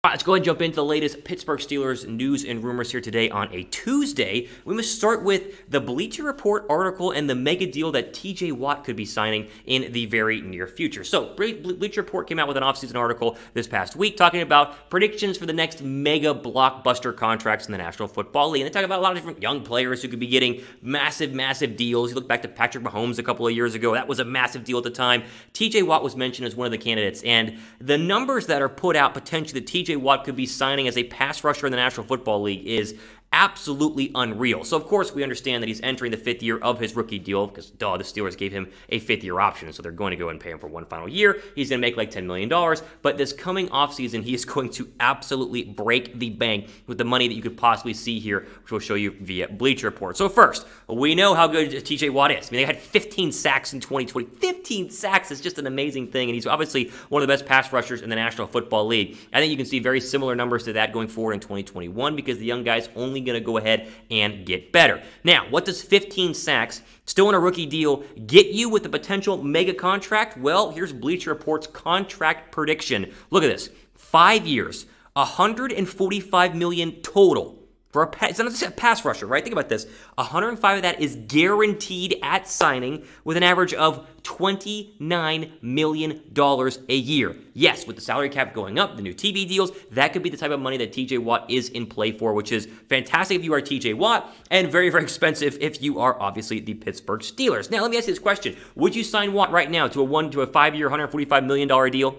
All right, let's go ahead and jump into the latest Pittsburgh Steelers news and rumors here today on a Tuesday. We must start with the Bleacher Report article and the mega deal that TJ Watt could be signing in the very near future. So, Bleacher Report came out with an offseason article this past week talking about predictions for the next mega blockbuster contracts in the National Football League. And they talk about a lot of different young players who could be getting massive, massive deals. You look back to Patrick Mahomes a couple of years ago. That was a massive deal at the time. TJ Watt was mentioned as one of the candidates. And the numbers that are put out potentially that TJ Watt could be signing as a pass rusher in the National Football League is absolutely unreal. So, of course, we understand that he's entering the 5th year of his rookie deal because, the Steelers gave him a 5th-year option, so they're going to go and pay him for one final year. He's going to make like $10 million, but this coming offseason, he is going to absolutely break the bank with the money that you could possibly see here, which we'll show you via Bleacher Report. So, first, we know how good TJ Watt is. I mean, they had 15 sacks in 2020. 15 sacks is just an amazing thing, and he's obviously one of the best pass rushers in the National Football League. I think you can see very similar numbers to that going forward in 2021 because the young guy's only going to go ahead and get better. Now, what does 15 sacks, still in a rookie deal, get you with the potential mega contract? Well, here's Bleacher Report's contract prediction. Look at this. 5 years, $145 million total. It's not just a pass rusher, right? Think about this. 105 of that is guaranteed at signing with an average of $29 million a year. Yes, with the salary cap going up, the new TV deals, that could be the type of money that TJ Watt is in play for, which is fantastic if you are TJ Watt and very, very expensive if you are obviously the Pittsburgh Steelers. Now, let me ask you this question. Would you sign Watt right now to a 5-year, $145 million deal?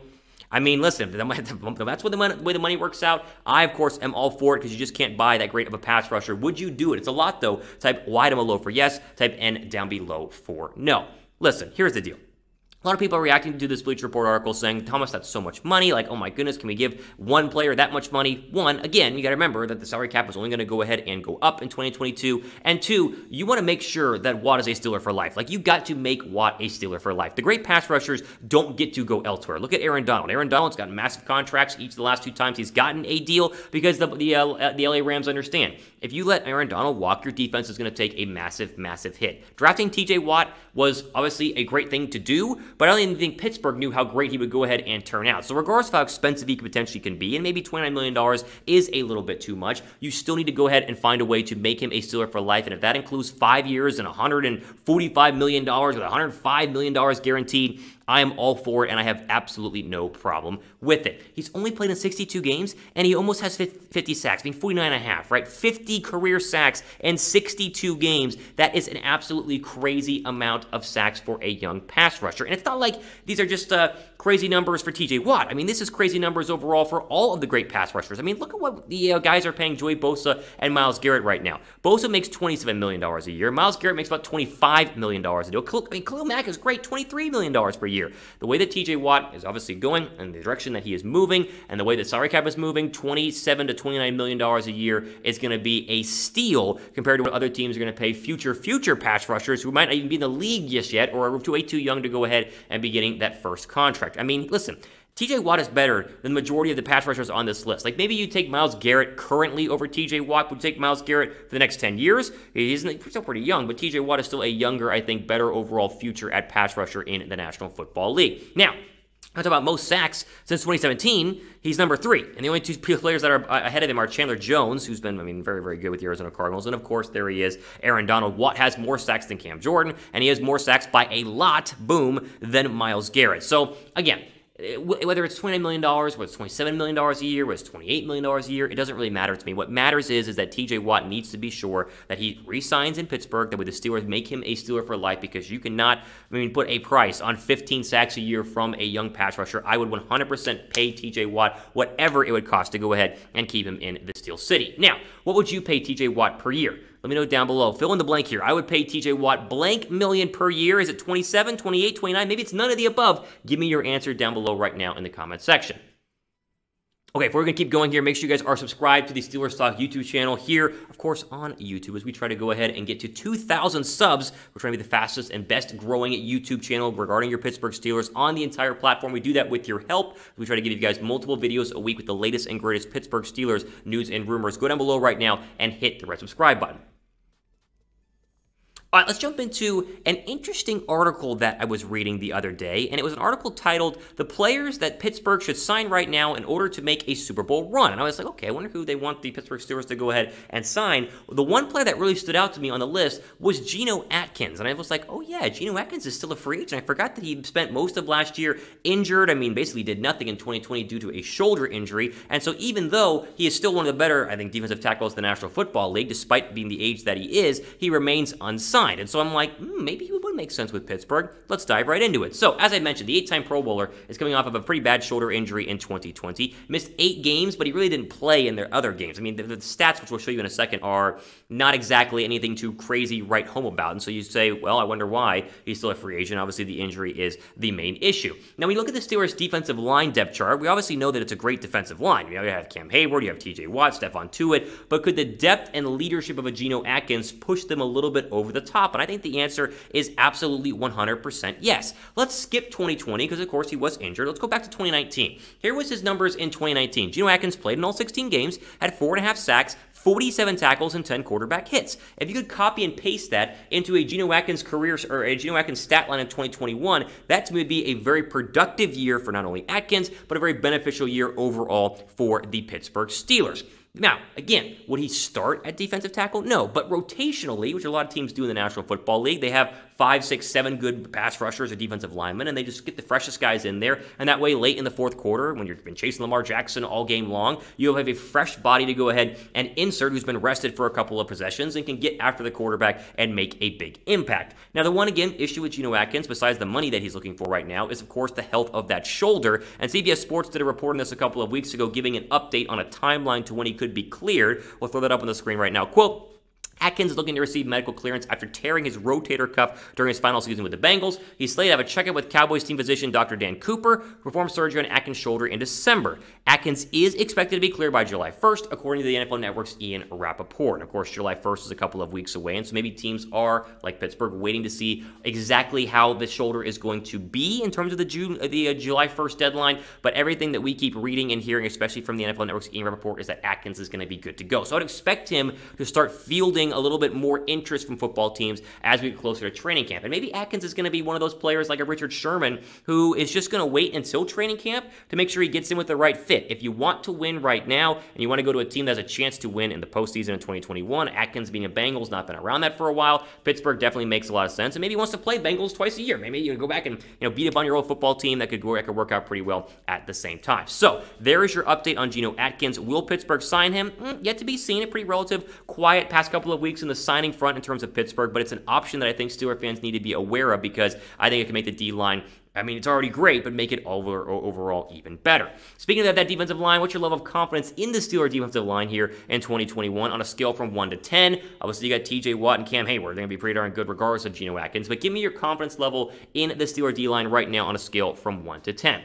I mean, listen, if that's what the way the money works out, I, of course, am all for it because you just can't buy that great of a pass rusher. Would you do it? It's a lot, though. Type Y down below for yes. Type N down below for no. Listen, here's the deal. A lot of people are reacting to this Bleacher Report article saying, Thomas, that's so much money. Like, oh my goodness, can we give one player that much money? One, again, you got to remember that the salary cap is only going to go ahead and go up in 2022. And two, you want to make sure that Watt is a Steeler for life. Like, you got to make Watt a Steeler for life. The great pass rushers don't get to go elsewhere. Look at Aaron Donald. Aaron Donald's got massive contracts each of the last 2 times he's gotten a deal because the LA Rams understand. If you let Aaron Donald walk, your defense is going to take a massive, massive hit. Drafting TJ Watt was obviously a great thing to do, but I don't even think Pittsburgh knew how great he would go ahead and turn out. So regardless of how expensive he potentially can be, and maybe $29 million is a little bit too much, you still need to go ahead and find a way to make him a Steeler for life. And if that includes 5 years and $145 million with $105 million guaranteed, I am all for it, and I have absolutely no problem with it. He's only played in 62 games, and he almost has 50 sacks, I mean 49.5, right? 50 career sacks in 62 games. That is an absolutely crazy amount of sacks for a young pass rusher. And it's not like these are just crazy numbers for TJ Watt. I mean, this is crazy numbers overall for all of the great pass rushers. I mean, look at what the guys are paying Joey Bosa and Myles Garrett right now. Bosa makes $27 million a year. Myles Garrett makes about $25 million a year. Khalil Mack is great, $23 million per year. The way that TJ Watt is obviously going and the direction that he is moving and the way that salary cap is moving, $27 to $29 million a year is going to be a steal compared to what other teams are going to pay future pass rushers who might not even be in the league just yet or are way too young to go ahead and be getting that first contract. I mean, listen, TJ Watt is better than the majority of the pass rushers on this list. Like, maybe you take Myles Garrett currently over TJ Watt. Would you take Myles Garrett for the next 10 years? He's still pretty young, but TJ Watt is still a younger, I think, better overall future at pass rusher in the National Football League. Now, I talk about most sacks since 2017. He's number 3. And the only 2 players that are ahead of him are Chandler Jones, who's been, very, very good with the Arizona Cardinals. And, of course, there he is, Aaron Donald. Watt has more sacks than Cam Jordan, and he has more sacks by a lot, boom, than Myles Garrett. So, again, whether it's $29 million, whether it's $27 million a year, whether it's $28 million a year, it doesn't really matter to me. What matters is that TJ Watt needs to be sure that he re-signs in Pittsburgh, that with the Steelers make him a Steeler for life, because you cannot, put a price on 15 sacks a year from a young pass rusher. I would 100% pay TJ Watt whatever it would cost to go ahead and keep him in the Steel City. Now, what would you pay TJ Watt per year? Let me know down below. Fill in the blank here. I would pay TJ Watt blank million per year. Is it 27, 28, 29? Maybe it's none of the above. Give me your answer down below right now in the comment section. Okay, before we're going to keep going here, make sure you guys are subscribed to the Steelers Talk YouTube channel here, of course, on YouTube, as we try to go ahead and get to 2,000 subs. We're trying to be the fastest and best growing YouTube channel regarding your Pittsburgh Steelers on the entire platform. We do that with your help. We try to give you guys multiple videos a week with the latest and greatest Pittsburgh Steelers news and rumors. Go down below right now and hit the red subscribe button. All right, let's jump into an interesting article that I was reading the other day, and it was an article titled "The Players That Pittsburgh Should Sign Right Now in Order to Make a Super Bowl Run." And I was like, okay, I wonder who they want the Pittsburgh Steelers to go ahead and sign. The one player that really stood out to me on the list was Geno Atkins, and I was like, oh yeah, Geno Atkins is still a free agent. I forgot that he spent most of last year injured. I mean, basically did nothing in 2020 due to a shoulder injury, and so even though he is still one of the better, I think, defensive tackles in the National Football League, despite being the age that he is, he remains unsigned. And so I'm like, maybe he would make sense with Pittsburgh. Let's dive right into it. So, as I mentioned, the 8-time Pro Bowler is coming off of a pretty bad shoulder injury in 2020. Missed 8 games, but he really didn't play in their other games. I mean, the stats, which we'll show you in a second, are not exactly anything too crazy write home about. And so you say, well, I wonder why he's still a free agent. Obviously, the injury is the main issue. Now, when you look at the Steelers' defensive line depth chart, we obviously know that it's a great defensive line. You have Cam Hayward, you have TJ Watt, Stephon Tuitt, but could the depth and leadership of a Geno Atkins push them a little bit over the top? And I think the answer is absolutely 100% yes. Let's skip 2020 because, of course, he was injured. Let's go back to 2019. Here was his numbers in 2019. Geno Atkins played in all 16 games, had 4.5 sacks, 47 tackles, and 10 quarterback hits. If you could copy and paste that into a Geno Atkins career or a Geno Atkins stat line in 2021, that to me would be a very productive year for not only Atkins, but a very beneficial year overall for the Pittsburgh Steelers. Now, again, would he start at defensive tackle? No, but rotationally, which a lot of teams do in the National Football League, they have 5, 6, 7 good pass rushers or defensive linemen, and they just get the freshest guys in there, and that way, late in the fourth quarter, when you've been chasing Lamar Jackson all game long, you'll have a fresh body to go ahead and insert who's been rested for a couple of possessions and can get after the quarterback and make a big impact. Now, the one, again, issue with Geno Atkins, besides the money that he's looking for right now, is, of course, the health of that shoulder, and CBS Sports did a report on this a couple of weeks ago, giving an update on a timeline to when he could be cleared. We'll throw that up on the screen right now. Quote, Atkins is looking to receive medical clearance after tearing his rotator cuff during his final season with the Bengals. He's slated to have a checkup with Cowboys team physician Dr. Dan Cooper, who performed surgery on Atkins' shoulder in December. Atkins is expected to be cleared by July 1st, according to the NFL Network's Ian Rappaport. And of course, July 1st is a couple of weeks away, and so maybe teams are, like Pittsburgh, waiting to see exactly how the shoulder is going to be in terms of the July 1st deadline. But everything that we keep reading and hearing, especially from the NFL Network's Ian Rappaport, is that Atkins is going to be good to go. So I'd expect him to start fielding a little bit more interest from football teams as we get closer to training camp. And maybe Atkins is going to be one of those players like a Richard Sherman who is just going to wait until training camp to make sure he gets in with the right fit. If you want to win right now and you want to go to a team that has a chance to win in the postseason in 2021, Atkins being a Bengals, not been around that for a while, Pittsburgh definitely makes a lot of sense. And maybe he wants to play Bengals twice a year. Maybe you go back and beat up on your old football team. That could work out pretty well at the same time. So there is your update on Geno Atkins. Will Pittsburgh sign him? Yet to be seen. A pretty relative quiet past couple of weeks in the signing front in terms of Pittsburgh, but it's an option that I think Steelers fans need to be aware of because I think it can make the D-line, I mean, it's already great, but make it overall even better. Speaking of that defensive line, what's your level of confidence in the Steelers defensive line here in 2021 on a scale from 1 to 10? Obviously, you got TJ Watt and Cam Hayward. They're going to be pretty darn good regardless of Geno Atkins, but give me your confidence level in the Steelers D-line right now on a scale from 1 to 10.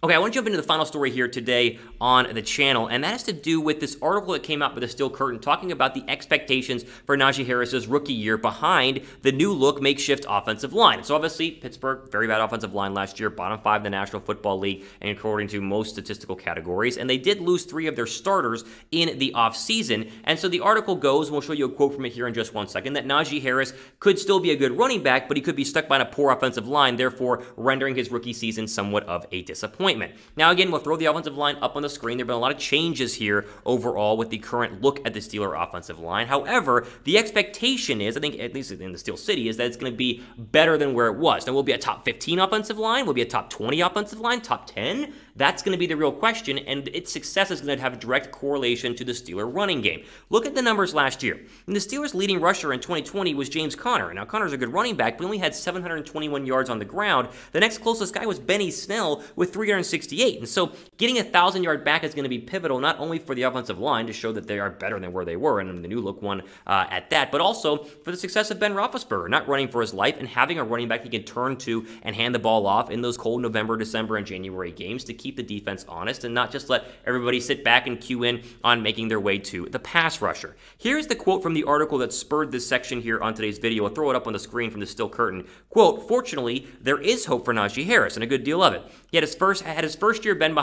Okay, I want to jump into the final story here today on the channel, and that has to do with this article that came out with the Steel Curtain talking about the expectations for Najee Harris's rookie year behind the new look makeshift offensive line. So obviously, Pittsburgh, very bad offensive line last year, bottom 5 in the National Football League, and according to most statistical categories, and they did lose 3 of their starters in the offseason. And so the article goes, and we'll show you a quote from it here in just 1 second, that Najee Harris could still be a good running back, but he could be stuck behind a poor offensive line, therefore rendering his rookie season somewhat of a disappointment. Now, again, we'll throw the offensive line up on the screen. There have been a lot of changes here overall with the current look at the Steeler offensive line. However, the expectation is, I think, at least in the Steel City, is that it's going to be better than where it was. Now, will it be a top 15 offensive line? Will it be a top 20 offensive line? Top 10? That's going to be the real question, and its success is going to have a direct correlation to the Steeler running game. Look at the numbers last year. And the Steelers' leading rusher in 2020 was James Conner. Now, Conner's a good running back, but he only had 721 yards on the ground. The next closest guy was Benny Snell with 368. And so getting a 1,000-yard back is going to be pivotal, not only for the offensive line to show that they are better than where they were, and the new look one at that, but also for the success of Ben Roethlisberger, not running for his life and having a running back he can turn to and hand the ball off in those cold November, December, and January games to keep the defense honest and not just let everybody sit back and cue in on making their way to the pass rusher. Here's the quote from the article that spurred this section here on today's video. I'll throw it up on the screen from the Steel Curtain. Quote, "Fortunately, there is hope for Najee Harris, and a good deal of it. He had his first year been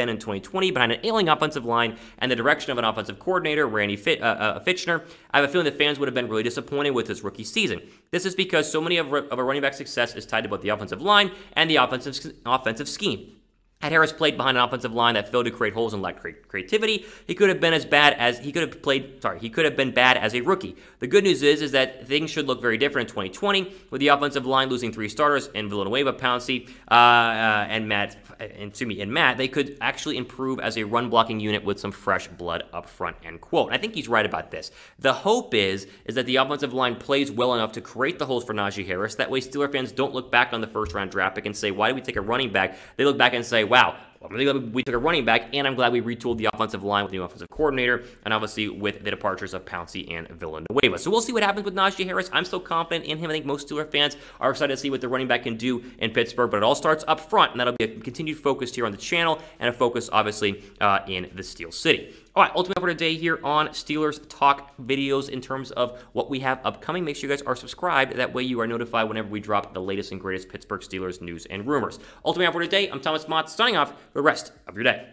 in 2020 behind an ailing offensive line and the direction of an offensive coordinator, Randy Fitchner. I have a feeling that fans would have been really disappointed with his rookie season. This is because so many of a running back's success is tied to both the offensive line and the offensive scheme. Had Harris played behind an offensive line that failed to create holes and lacked creativity, he could have been bad as a rookie. The good news is that things should look very different in 2020 with the offensive line losing 3 starters in Villanueva, Pouncey, and Matt. They could actually improve as a run blocking unit with some fresh blood up front." End quote. I think he's right about this. The hope is that the offensive line plays well enough to create the holes for Najee Harris. That way, Steeler fans don't look back on the first round draft pick and say, "Why did we take a running back?" They look back and say, "Wow, I'm really glad we took a running back, and I'm glad we retooled the offensive line with the new offensive coordinator, and obviously with the departures of Pouncey and Villanueva." So we'll see what happens with Najee Harris. I'm still confident in him. I think most Steeler fans are excited to see what the running back can do in Pittsburgh, but it all starts up front, and that'll be a continued focus here on the channel and a focus, obviously, in the Steel City. All right, ultimately for today here on Steelers Talk videos in terms of what we have upcoming. Make sure you guys are subscribed. That way you are notified whenever we drop the latest and greatest Pittsburgh Steelers news and rumors. Ultimately for today, I'm Thomas Mott, signing off for the rest of your day.